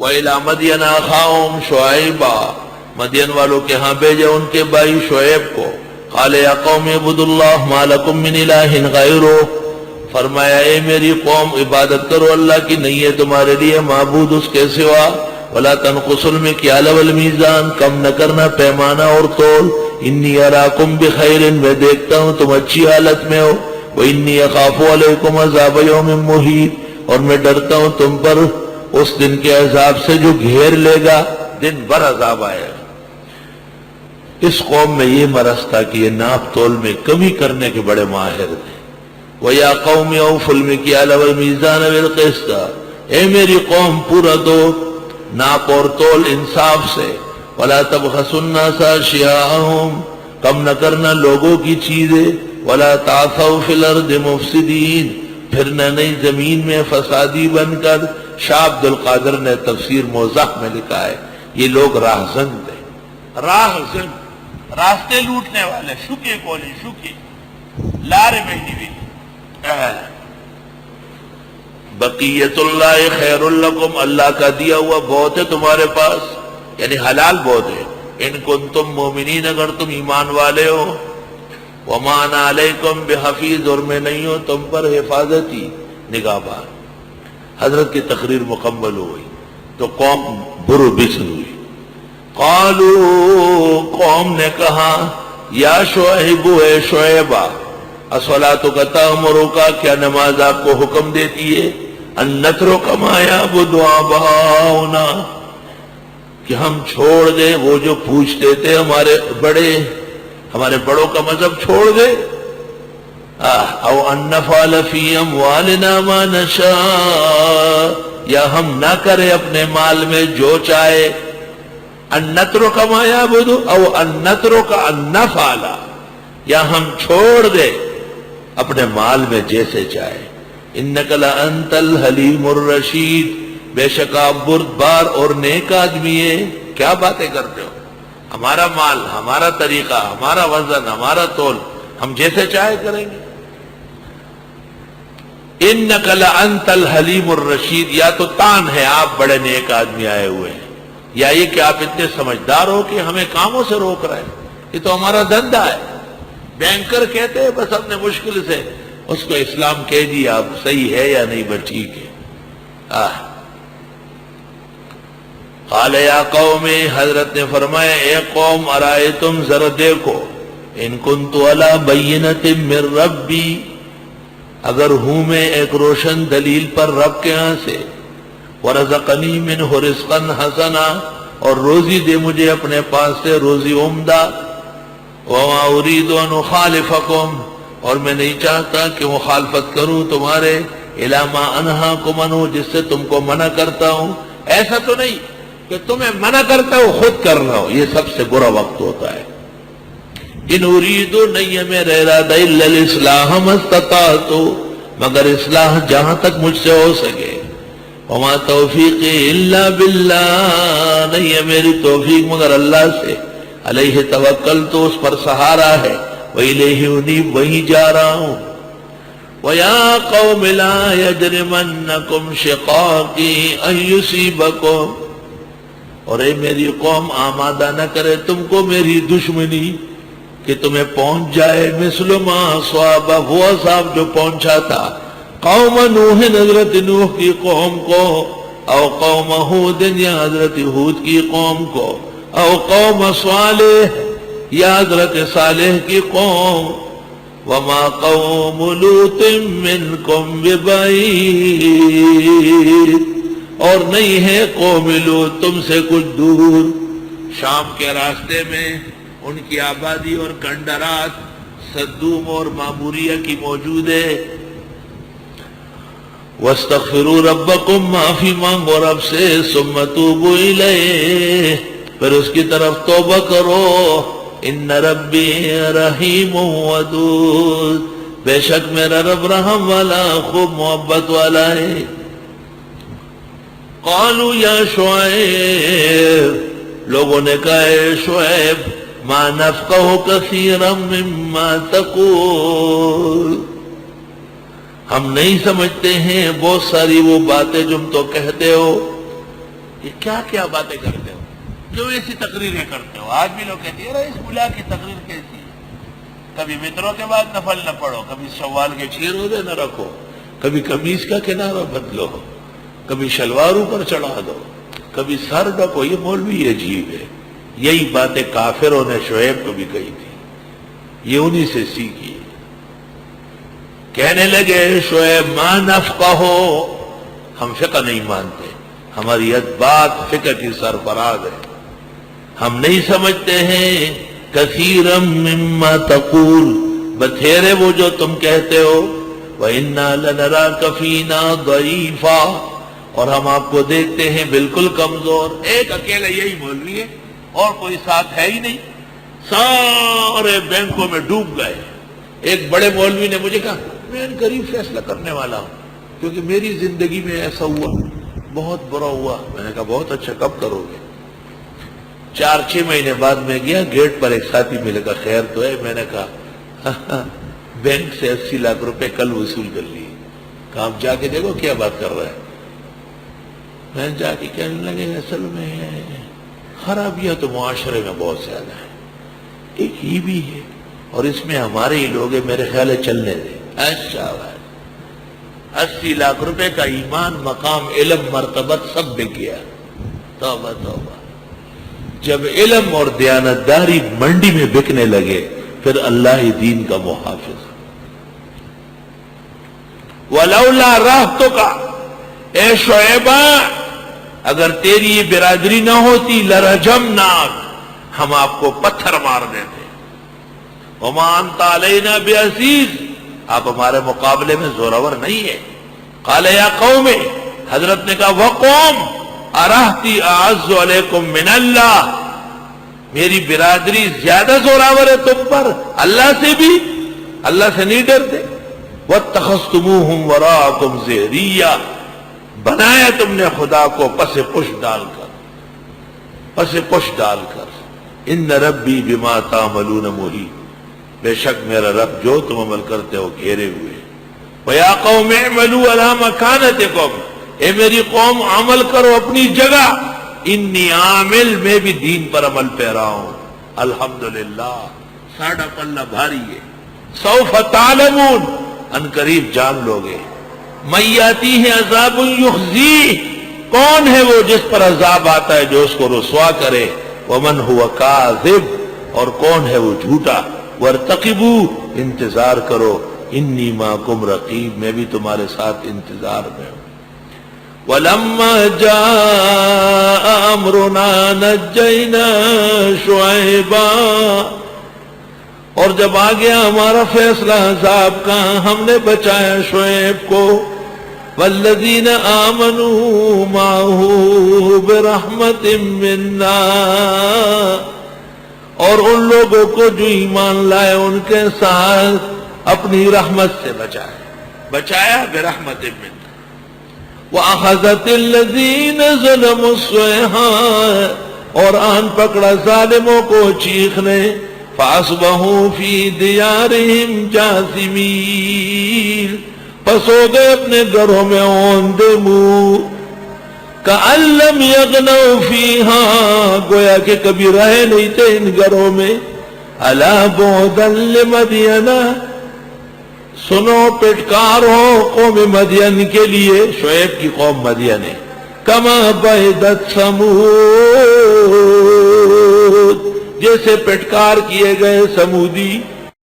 وَإِلَىٰ مَدْيَنَ أَخَاهُمْ شُعَيْبًا، مدین والوں کے ہاں بھیجے ان کے بھائی شعیب کو. قال یا قوم اعبدوا اللہ ما لکم من الہ غیرہ، فرمایا اے میری قوم عبادت کرو اللہ کی، نہیں ہے تمہارے لیے معبود اس کے سوا. ولا تنقصوا المکیال والمیزان، کم نہ کرنا پیمانہ اور تول. انی اراکم بخیر، میں دیکھتا ہوں تم اچھی حالت میں ہو. وانی اخاف علیکم عذاب یوم محیط، اور میں ڈرتا ہوں تم پر اس دن کے عذاب سے جو گھیر لے گا، دن بھر عذاب آئے گا. اس قوم میں یہ مرض تھا کہ یہ ناپ تول میں کمی کرنے کے بڑے ماہر تھے. وَيَا قَوْمِ أَوْفُوا الْمِكْيَالَ وَالْمِيزَانَ بِالْقِسْطِ، اے میری قوم پورا دو ناپ اور تول انصاف سے. وَلَا تَبْخَسُوا النَّاسَ أَشْيَاءَهُمْ، کم نہ کرنا لوگوں کی چیزیں. وَلَا تَعْثَوْا فِي الْأَرْضِ مُفْسِدِينَ، پھرنا نہیں زمین میں فسادی بن کر. شاہ عبد القادر نے تفسیر موضح میں لکھا ہے یہ لوگ راہزن تھے. راہزن، راستے لوٹنے والے، شکے کولی شکے لارے بہنی بھی. بقیت اللہ خیر لکم، اللہ کا دیا ہوا بہت ہے تمہارے پاس، یعنی حلال بہت ہے. ان کنتم مومنین، اگر تم ایمان والے ہو. وما انا علیکم بحفیظ، اور میں نہیں ہوں تم پر حفاظتی نگہبان. حضرت کی تقریر مکمل ہوئی تو قوم برو بسر ہوئی. قالوا، قوم نے کہا یا شعیب، اے شعیبہ، الصلاۃ تأمرک، کیا نماز آپ کو حکم دیتی ہے ان نترک ما یعبد آباؤنا، کہ ہم چھوڑ دیں وہ جو پوچھتے تھے ہمارے بڑوں کا مذہب چھوڑ دیں. او ان نفعل فی اموالنا ما نشاء، یا ہم نہ کریں اپنے مال میں جو چاہے. ان نترک ما یعبد، او ان نترک ان نفعل، یا ہم چھوڑ دیں اپنے مال میں جیسے چاہے. انک لانت الحلیم الرشید، بے شک آپ بردبار اور نیک آدمی ہے. کیا باتیں کرتے ہو؟ ہمارا مال، ہمارا طریقہ، ہمارا وزن، ہمارا تول، ہم جیسے چاہے کریں گے. انک لانت الحلیم الرشید، یا تو تان ہے آپ بڑے نیک آدمی آئے ہوئے ہیں، یا یہ کہ آپ اتنے سمجھدار ہو کہ ہمیں کاموں سے روک رہے ہیں. یہ تو ہمارا دھندا ہے. بینکر کہتے ہیں بس ہم نے مشکل سے اس کو اسلام کہہ دیا، اب صحیح ہے یا نہیں، بس ٹھیک ہے. قال یا قوم، حضرت نے فرمایا اے قوم، ارائیتم، ذرا دیکھو، ان کنت علی بینۃ من ربی، اگر ہوں میں ایک روشن دلیل پر رب کے ہاں سے. ورزقنی منہ رزقا حسنا، اور روزی دے مجھے اپنے پاس سے روزی عمدہ. وما اريد ان اخالفکم، اور میں نہیں چاہتا کہ مخالفت کروں تمہارے. الی ما انہاکم عنہ، جس سے تم کو منع کرتا ہوں. ایسا تو نہیں کہ تمہیں منع کرتا ہوں خود کر رہا ہو، یہ سب سے برا وقت ہوتا ہے. ان اريد، نہیں ہے میرا ارادہ، الا الاصلاح ما استطعت، مگر اصلاح جہاں تک مجھ سے ہو سکے. وما توفیقی الا باللہ، نہیں ہے میری توفیق مگر اللہ سے. علیہ توکل، تو اس پر سہارا ہے. وإلیہ انیب، وہیں جا رہا ہوں. وَيَا قَوْمِ لَا يَجْرِمَنَّكُمْ شِقَاقِي أَن يُصِيبَكُمْ، اور اے میری قوم، آمادہ نہ کرے تم کو میری دشمنی کہ تمہیں پہنچ جائے مثل ما اصاب، وہ عذاب جو پہنچا تھا قوم نوح، حضرت نوح کی قوم کو. او قوم ہود، یا حضرت ہود کی قوم کو. او قوم صالح، یا حضرت صالح کی قوم. وما قوم لوط منکم ببعید، اور نہیں ہے قوم لوط تم سے کچھ دور. شام کے راستے میں ان کی آبادی اور کھنڈرات صدوم اور معموریہ کی موجود ہے. واستغفروا ربکم، معافی مانگو رب سے. ثم توبوا الیہ، پھر اس کی طرف توبہ کرو. ان ربی رحیم ودود، بے شک میرا رب رحم والا، خوب محبت والا ہے. قالوا یا شعیب، لوگوں نے کہا اے شعیب، ما نفقہ کثیرا مما تقول، ہم نہیں سمجھتے ہیں بہت ساری وہ باتیں جو تم تو کہتے ہو. یہ کیا کیا باتیں کرتے ہو، جو ایسی تقریریں کرتے ہو؟ آج بھی لوگ کہتے ہیں اس ملا کی تقریر کیسی ہے، کبھی وطروں کے بعد نفل نہ پڑھو، کبھی شوال کے 6 روزے نہ رکھو، کبھی قمیص کا کنارہ بدلو، کبھی شلوار اوپر چڑھا دو، کبھی سر ڈکو۔ یہ مولوی عجیب ہے۔ یہی باتیں کافروں نے شعیب کو بھی کہی تھی، یہ انہی سے سیکھی۔ کہنے لگے شعیب ما نفقہ، ہم فقہ نہیں مانتے، ہماری بات فقہ کی سرفراز ہے، ہم نہیں سمجھتے ہیں کثیرا مما تقول، بتھیرے وہ جو تم کہتے ہو، وَإِنَّا لَنَرَاكَ فِينَا ضَعِيفًا، اور ہم آپ کو دیکھتے ہیں بالکل کمزور۔ ایک اکیلا یہی مولوی ہے اور کوئی ساتھ ہے ہی نہیں، سارے بینکوں میں ڈوب گئے۔ ایک بڑے مولوی نے مجھے کہا میں ان قریب فیصلہ کرنے والا ہوں، کیونکہ میری زندگی میں ایسا ہوا، بہت برا ہوا۔ میں نے کہا بہت اچھا، کب کرو گے؟ 4-6 مہینے بعد میں گیا، گیٹ پر ایک ساتھی ملے گا، خیر تو ہے؟ میں نے کہا بینک سے 80 لاکھ روپے کل وصول کر لیے۔ کہا آپ جا کے دیکھو کیا بات کر رہا ہے۔ میں جا کے کہنے لگے اصل میں خرابیاں تو معاشرے میں بہت زیادہ ہیں، ایک ہی بھی ہے اور اس میں ہمارے ہی لوگ ہیں، میرے خیال ہے چلنے دیں۔ اچھا بات، 80 لاکھ روپے کا ایمان، مقام، علم، مرتبت سب بک گیا۔ توبہ توبہ۔ جب علم اور دیانتداری منڈی میں بکنے لگے پھر اللہ ہی دین کا محافظ۔ وَلَوْلَا رَحْتُكَ، اے شعیبہ اگر تیری یہ برادری نہ ہوتی، لَرَجَمْنَاكَ، ہم آپ کو پتھر مار دیتے۔ وَمَا أَنْتَ عَلَيْنَا بِعَزِيزٍ، آپ ہمارے مقابلے میں زورور نہیں ہے۔ قال یا قوم، حضرت نے کہا وقوم ارہتی اعز علیکم من اللہ، میری برادری زیادہ زوراور ہے تم پر اللہ سے بھی، اللہ سے نہیں ڈرتے۔ واتخذتموہم وراءکم ظہریہ، بنایا تم نے خدا کو پس پشت ڈال کر۔ ان ربی بما تعملون محیط، بے شک میرا رب جو تم عمل کرتے ہو گھیرے ہوئے۔ وَيَا قَوْمِ اعْمَلُوا عَلَىٰ مَكَانَتِكُمْ، اے میری قوم عمل کرو اپنی جگہ، انی عامل، میں بھی دین پر عمل پیرا ہوں۔ الحمدللہ، ساڑھا پلہ بھاری ہے۔ سوف تعلمون، ان قریب جان لوگے۔ من یاتیہ عذاب یخزیہ، کون ہے وہ جس پر عذاب آتا ہے جو اس کو رسوا کرے۔ ومن هو کاذب، اور کون ہے وہ جھوٹا۔ وارتقبوا، انتظار کرو۔ انی معکم رقیب، میں بھی تمہارے ساتھ انتظار میں ہوں۔ وَلَمَّا جَاءَ أَمْرُنَا نَجَّيْنَا شُعَيْبًا، اور جب آ گیا ہمارا فیصلہ عذاب کا، ہم نے بچایا شعیب کو۔ وَالَّذِينَ آمَنُوا مَعَهُ بِرَحْمَةٍ مِّنَّا، اور ان لوگوں کو جو ایمان لائے ان کے ساتھ اپنی رحمت سے بچایا برحمت منا۔ وَأَخَذَتِ الَّذِينَ ظَلَمُوا الصَّيْحَةُ، اور آن پکڑا ظالموں کو چیخ نے۔ فَأَصْبَحُوا فِي دِيَارِهِمْ جَاثِمِينَ، پس ہو گئے اپنے گھروں میں اوندے منہ۔ كَأَن لَّمْ يَغْنَوْا فِيهَا، گویا کہ کبھی رہے نہیں تھے ان گھروں میں۔ أَلَا بُعْدًا لِّمَدْيَنَ، سنو پٹکار ہو قوم مدین کے لیے، شعیب کی قوم مدین ہے۔ كَمَا بَعِدَتْ ثَمُودُ، جیسے پٹکار کیے گئے سمودی۔